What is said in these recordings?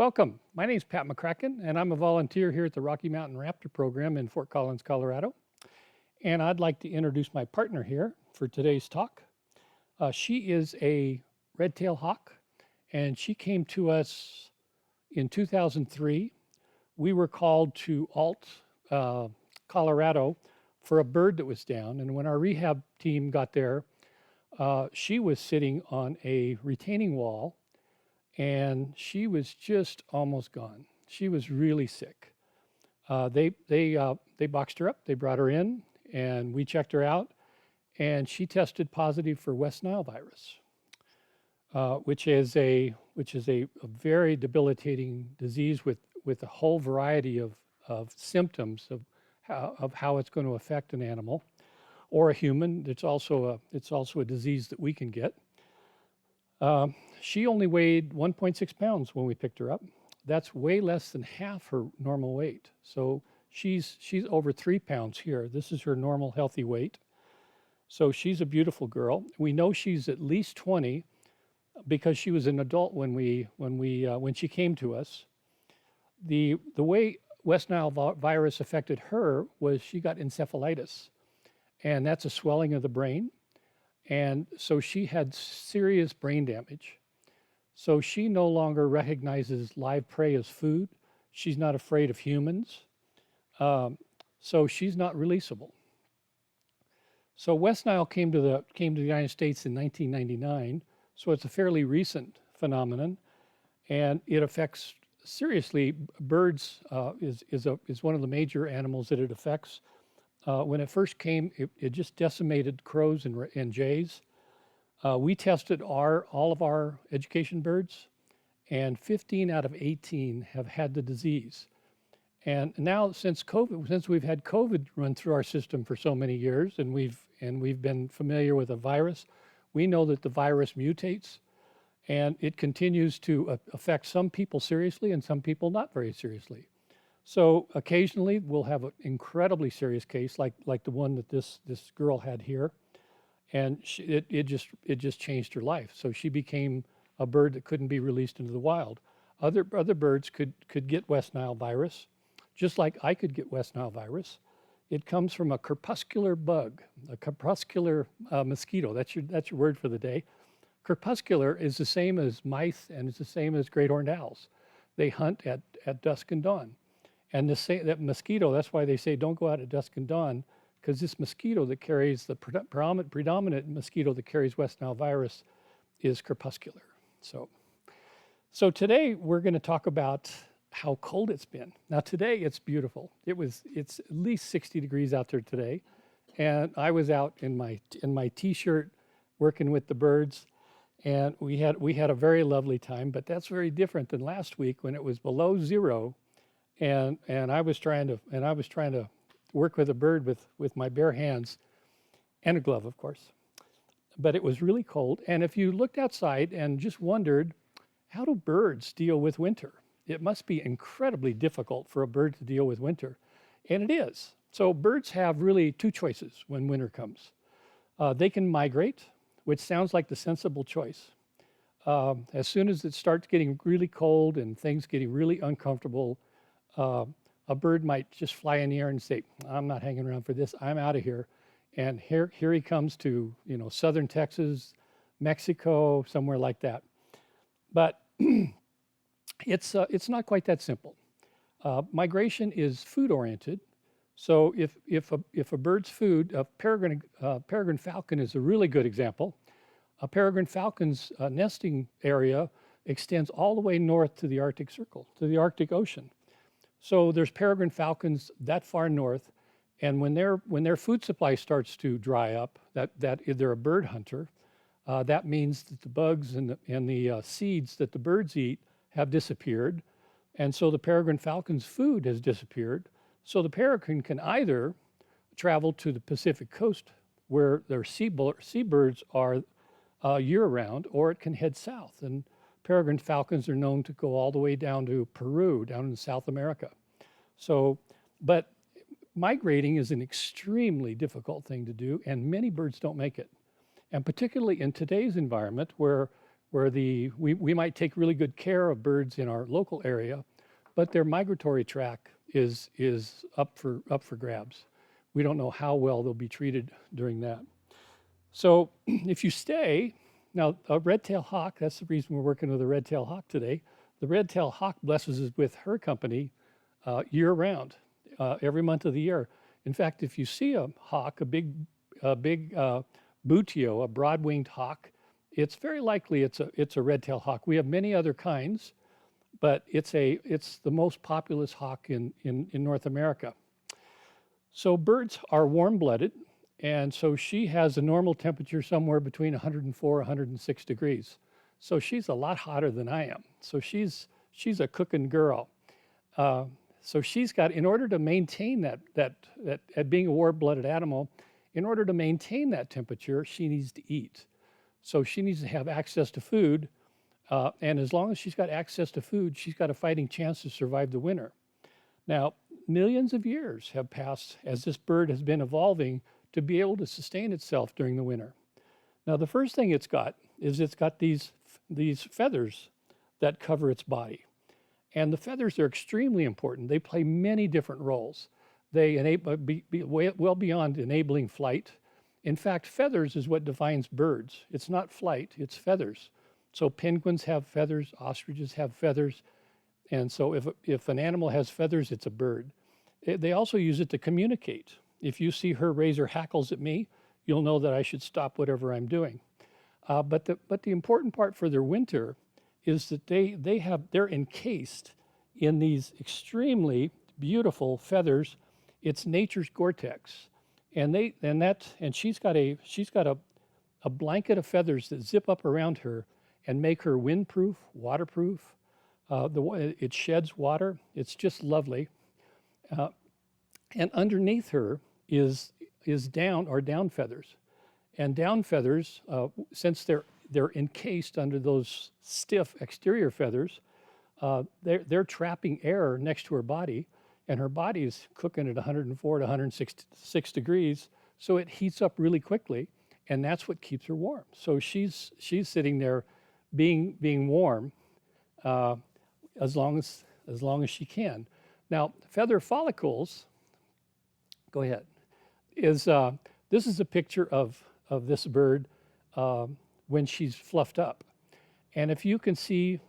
Welcome. My name is Pat McCracken, and I'm a volunteer here at the Rocky Mountain Raptor Program in Fort Collins, Colorado. And I'd like to introduce my partner here for today's talk. She is a red-tailed hawk, and she came to us in 2003. We were called to Colorado, for a bird that was down. And when our rehab team got there, she was sitting on a retaining wall and she was just almost gone. She was really sick. They boxed her up. They brought her in, and we checked her out, and she tested positive for West Nile virus, which is a very debilitating disease with a whole variety of symptoms of how it's going to affect an animal or a human. It's also a disease that we can get. She only weighed 1.6 pounds when we picked her up. That's way less than half her normal weight. So she's over 3 pounds here. This is her normal healthy weight. So she's a beautiful girl. We know she's at least 20 because she was an adult when she came to us. The way West Nile virus affected her was she got encephalitis, and that's a swelling of the brain. And so she had serious brain damage. So she no longer recognizes live prey as food. She's not afraid of humans. So she's not releasable. So West Nile came to the United States in 1999. So it's a fairly recent phenomenon, and it affects seriously birds. Is one of the major animals that it affects. When it first came, it just decimated crows and jays. We tested all of our education birds, and 15 out of 18 have had the disease. And now, since we've had COVID run through our system for so many years, and we've been familiar with a virus, we know that the virus mutates, and it continues to affect some people seriously and some people not very seriously. So occasionally we'll have an incredibly serious case like the one that this girl had here, and it just changed her life. So she became a bird that couldn't be released into the wild. Other birds could get West Nile virus, just like I could get West Nile virus. It comes from a crepuscular bug, a crepuscular mosquito. That's your word for the day. Crepuscular is the same as mice, and it's the same as great horned owls. They hunt at dusk and dawn. And that mosquito, that's why they say don't go out at dusk and dawn, because this mosquito that carries the predominant mosquito that carries West Nile virus is crepuscular. So today we're going to talk about how cold it's been. Now today it's beautiful. It's at least 60 degrees out there today, and I was out in my t-shirt working with the birds, and we had a very lovely time. But that's very different than last week when it was below zero. And I was trying to work with a bird with my bare hands and a glove, of course. But it was really cold. And if you looked outside and just wondered, how do birds deal with winter? It must be incredibly difficult for a bird to deal with winter. And it is. So birds have really two choices when winter comes. They can migrate, which sounds like the sensible choice. As soon as it starts getting really cold and things getting really uncomfortable, a bird might just fly in the air and say, I'm not hanging around for this, I'm out of here. And here he comes to, southern Texas, Mexico, somewhere like that. But it's not quite that simple. Migration is food oriented. So if a bird's food, a peregrine falcon is a really good example. A peregrine falcon's nesting area extends all the way north to the Arctic Circle, to the Arctic Ocean. So there's peregrine falcons that far north, and when their food supply starts to dry up, that they're a bird hunter, that means that the bugs and the seeds that the birds eat have disappeared, and so the peregrine falcon's food has disappeared. So the peregrine can either travel to the Pacific coast where their seabirds are year-round, or it can head south. And peregrine falcons are known to go all the way down to Peru, down in South America. So, but migrating is an extremely difficult thing to do, and many birds don't make it. And particularly in today's environment where where we might take really good care of birds in our local area, but their migratory tract is up for grabs. We don't know how well they'll be treated during that. So if you stay, now a red-tailed hawk, that's the reason we're working with a red-tailed hawk today. The red-tailed hawk blesses us with her company year-round, every month of the year. In fact, if you see a hawk, a big buteo, a broad-winged hawk, it's very likely it's a red-tailed hawk. We have many other kinds, but it's the most populous hawk in North America. So birds are warm-blooded, and so she has a normal temperature somewhere between 104, 106 degrees. So she's a lot hotter than I am. So she's a cooking girl. So she's got, in order to maintain that being a warm-blooded animal, in order to maintain that temperature, she needs to eat. So she needs to have access to food, and as long as she's got access to food, she's got a fighting chance to survive the winter. Now, millions of years have passed as this bird has been evolving to be able to sustain itself during the winter. Now, the first thing it's got these feathers that cover its body. And the feathers are extremely important. They play many different roles. They enable, well beyond enabling flight. In fact, feathers is what defines birds. It's not flight, it's feathers. So penguins have feathers, ostriches have feathers. And so if an animal has feathers, it's a bird. They also use it to communicate. If you see her raise her hackles at me, you'll know that I should stop whatever I'm doing. But the important part for their winter is that they're encased in these extremely beautiful feathers. It's nature's Gore-Tex, and she's got a blanket of feathers that zip up around her and make her windproof, waterproof. It sheds water. It's just lovely. And underneath her is down feathers, and down feathers, since they're encased under those stiff exterior feathers, they're trapping air next to her body, and her body is cooking at 104 to 106 degrees, so it heats up really quickly, and that's what keeps her warm. So she's sitting there being warm as long as she can. Now, feather follicles, go ahead, this is a picture of this bird when she's fluffed up. And if you can see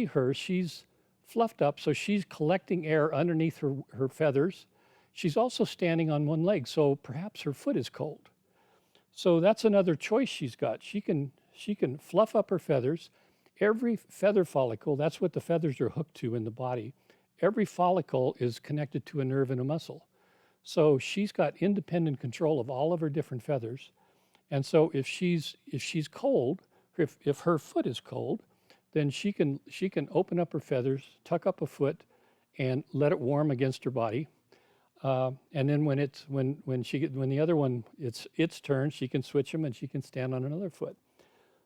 her, she's fluffed up, so she's collecting air underneath her feathers. She's also standing on one leg, so perhaps her foot is cold. So that's another choice she's got. She can fluff up her feathers. Every feather follicle, that's what the feathers are hooked to in the body. Every follicle is connected to a nerve and a muscle. So she's got independent control of all of her different feathers. And so if she's cold, if her foot is cold, then she can open up her feathers, tuck up a foot, and let it warm against her body. And then when the other one it's turn, she can switch them and she can stand on another foot.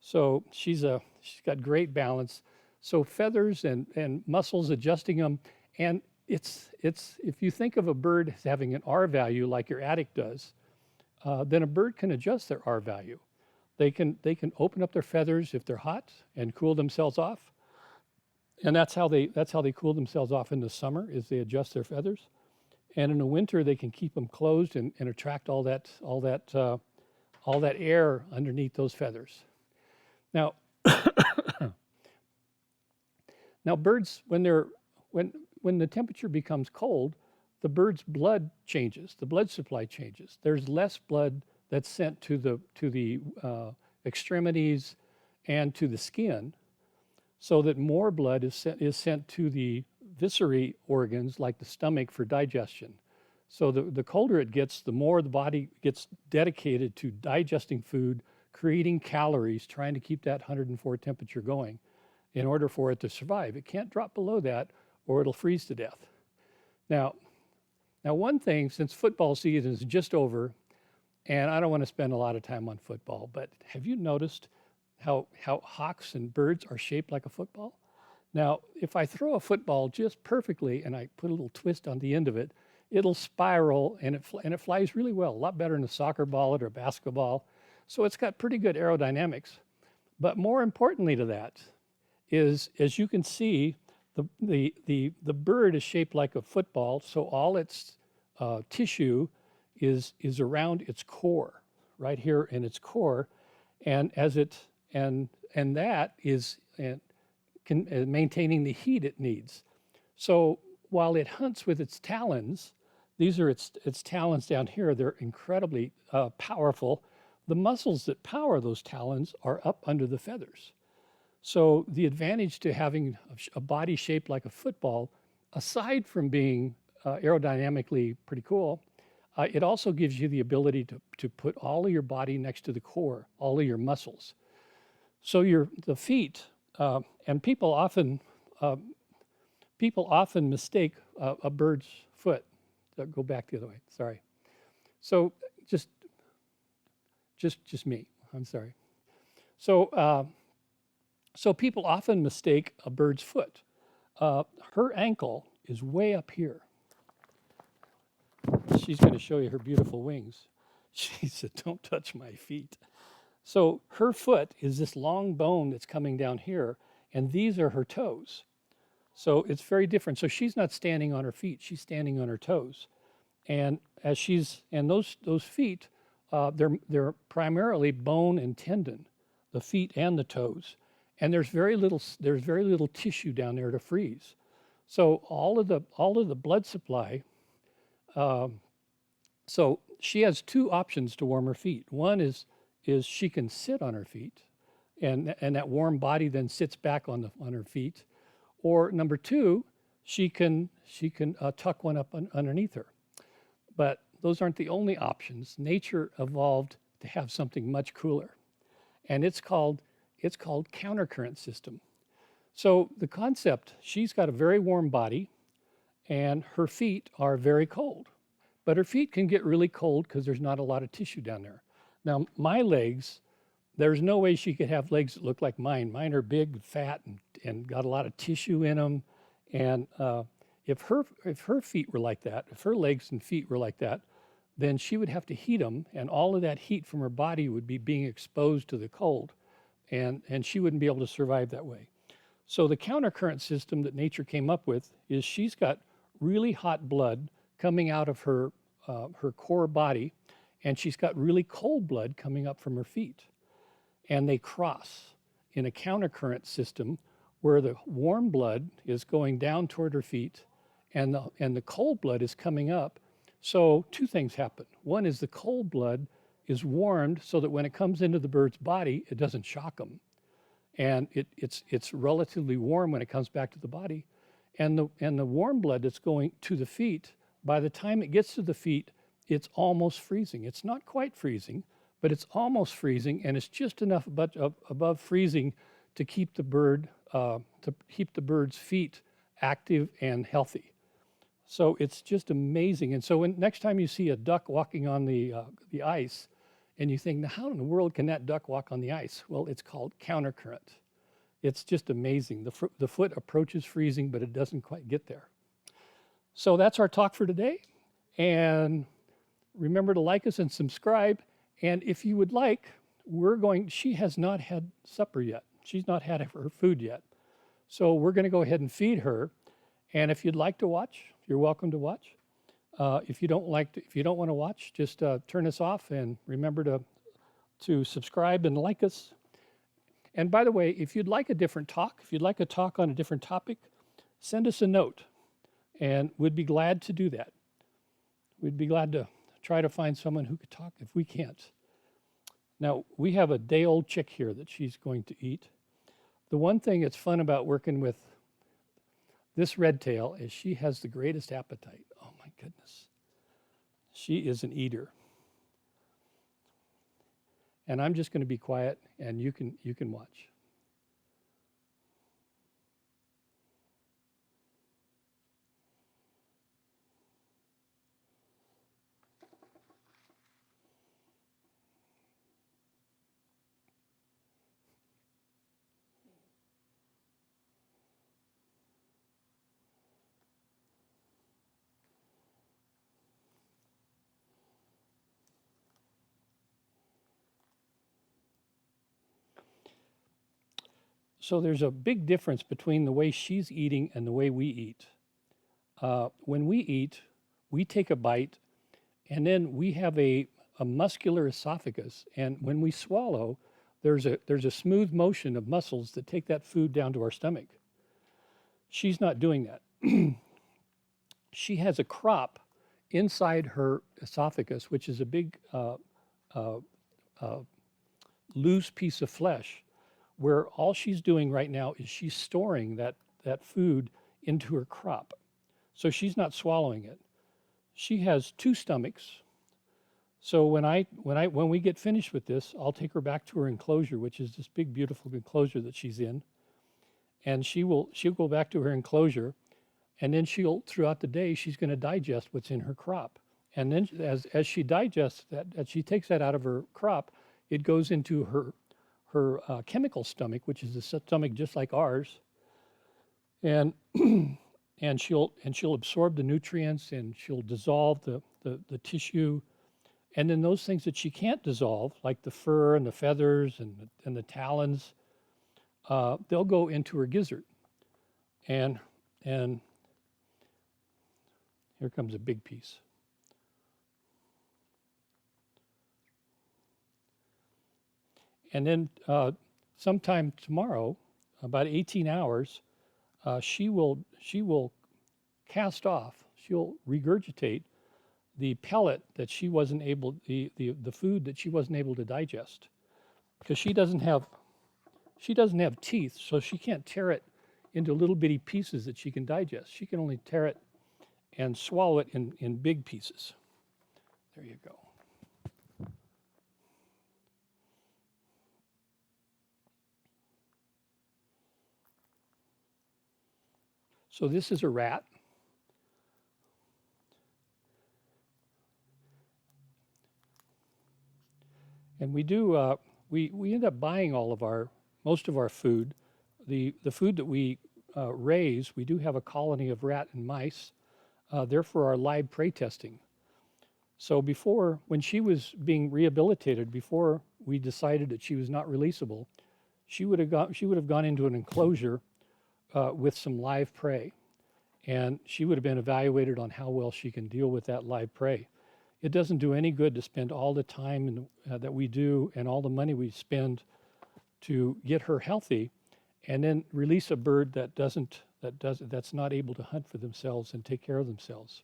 So she's got great balance. So feathers and muscles adjusting them, and it's if you think of a bird as having an R value like your attic does, then a bird can adjust their R value. They can open up their feathers if they're hot and cool themselves off, and that's how they cool themselves off in the summer, is they adjust their feathers, and in the winter they can keep them closed and attract all that air underneath those feathers. Now, birds when the temperature becomes cold, the bird's blood changes. The blood supply changes. There's less blood that's sent to the extremities and to the skin, so that more blood is sent to the viscery organs like the stomach for digestion. So the colder it gets, the more the body gets dedicated to digesting food, creating calories, trying to keep that 104 temperature going in order for it to survive. It can't drop below that or it'll freeze to death. Now one thing, since football season is just over, and I don't want to spend a lot of time on football, but have you noticed how hawks and birds are shaped like a football? Now, if I throw a football just perfectly and I put a little twist on the end of it, it'll spiral and it flies really well, a lot better than a soccer ball or a basketball. So it's got pretty good aerodynamics. But more importantly to that is, as you can see, the bird is shaped like a football, so all its tissue is around its core, right here in its core, and as it and that is maintaining the heat it needs. So while it hunts with its talons, these are its talons down here. They're incredibly powerful. The muscles that power those talons are up under the feathers. So the advantage to having a body shaped like a football, aside from being aerodynamically pretty cool, it also gives you the ability to put all of your body next to the core, all of your muscles. So the feet, and people often mistake a bird's foot. Go back the other way. Sorry. So just me. I'm sorry. So people often mistake a bird's foot. Her ankle is way up here. She's going to show you her beautiful wings. She said, "Don't touch my feet." So her foot is this long bone that's coming down here, and these are her toes. So it's very different. So she's not standing on her feet; she's standing on her toes. And those feet, they're primarily bone and tendon, the feet and the toes. And there's very little tissue down there to freeze. So all of the blood supply. So she has two options to warm her feet. One is she can sit on her feet, and that warm body then sits back on her feet. Or number two, she can tuck one up underneath her. But those aren't the only options. Nature evolved to have something much cooler, and it's called countercurrent system. So the concept, she's got a very warm body, and her feet are very cold. But her feet can get really cold because there's not a lot of tissue down there. Now, my legs, there's no way she could have legs that look like mine. Mine are big, fat, and got a lot of tissue in them. And if her feet were like that, if her legs and feet were like that, then she would have to heat them, and all of that heat from her body would be being exposed to the cold, and she wouldn't be able to survive that way. So the countercurrent system that nature came up with is she's got really hot blood coming out of her core body, and she's got really cold blood coming up from her feet. And they cross in a countercurrent system where the warm blood is going down toward her feet and the cold blood is coming up. So two things happen. One is the cold blood is warmed so that when it comes into the bird's body, it doesn't shock them. And it's relatively warm when it comes back to the body. And the warm blood that's going to the feet, by the time it gets to the feet, it's almost freezing. It's not quite freezing, but it's almost freezing, and it's just enough above freezing to keep the bird's feet active and healthy. So it's just amazing. And so next time you see a duck walking on the ice, and you think, now how in the world can that duck walk on the ice? Well, it's called countercurrent. It's just amazing. The foot approaches freezing, but it doesn't quite get there. So that's our talk for today. And remember to like us and subscribe. And if you would like, she has not had supper yet. She's not had her food yet. So we're going to go ahead and feed her. And if you'd like to watch, you're welcome to watch. If you don't want to watch, just turn us off, and remember to subscribe and like us. And by the way, if you'd like a different talk, if you'd like a talk on a different topic, send us a note, and we'd be glad to do that. We'd be glad to try to find someone who could talk if we can't. Now, we have a day-old chick here that she's going to eat. The one thing that's fun about working with this red tail is she has the greatest appetite. Oh my goodness. She is an eater. And I'm just going to be quiet, and you can watch. So there's a big difference between the way she's eating and the way we eat. When we eat, we take a bite, and then we have a muscular esophagus. And when we swallow, there's a smooth motion of muscles that take that food down to our stomach. She's not doing that. She has a crop inside her esophagus, which is a big loose piece of flesh, where all she's doing right now is she's storing that food into her crop. So she's not swallowing it. She has two stomachs. So when we get finished with this, I'll take her back to her enclosure, which is this big, beautiful enclosure that she's in, and she'll go back to her enclosure, and then throughout the day, she's going to digest what's in her crop. And then as she digests that, as she takes that out of her crop, it goes into her chemical stomach, which is a stomach just like ours, and and she'll absorb the nutrients, and she'll dissolve the tissue, and then those things that she can't dissolve, like the fur and the feathers and the talons, they'll go into her gizzard, and here comes a big piece. And then sometime tomorrow, about 18 hours, she will cast off, she'll regurgitate the pellet that she wasn't able, the food that she wasn't able to digest, because she doesn't have teeth, so she can't tear it into little bitty pieces that she can digest. She can only tear it and swallow it in big pieces. There you go. So this is a rat. And we end up buying most of our food. The food that we raise, we do have a colony of rat and mice. They're for our live prey testing. So when she was being rehabilitated, before we decided that she was not releasable, she would have gone into an enclosure with some live prey, and she would have been evaluated on how well she can deal with that live prey. It doesn't do any good to spend all the time that we do and all the money we spend to get her healthy, and then release a bird that's not able to hunt for themselves and take care of themselves.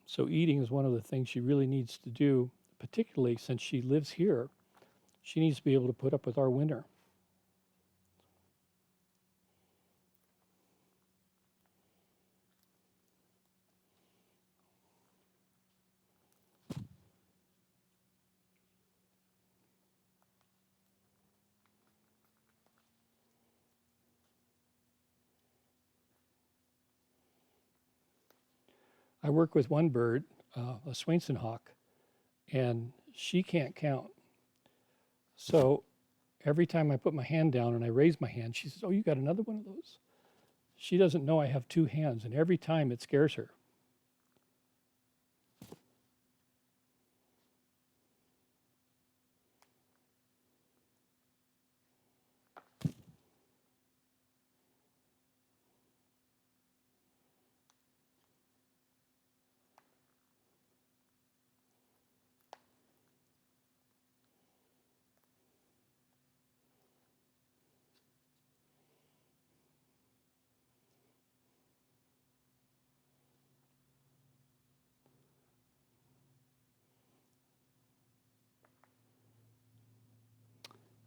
So eating is one of the things she really needs to do, particularly since she lives here. She needs to be able to put up with our winter. I work with one bird, a Swainson hawk, and she can't count. So every time I put my hand down and I raise my hand, she says, "Oh, you got another one of those?" She doesn't know I have two hands, and every time it scares her.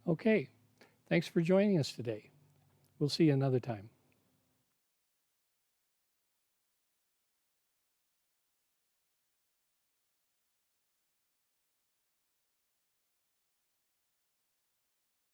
Okay, thanks for joining us today. We'll see you another time.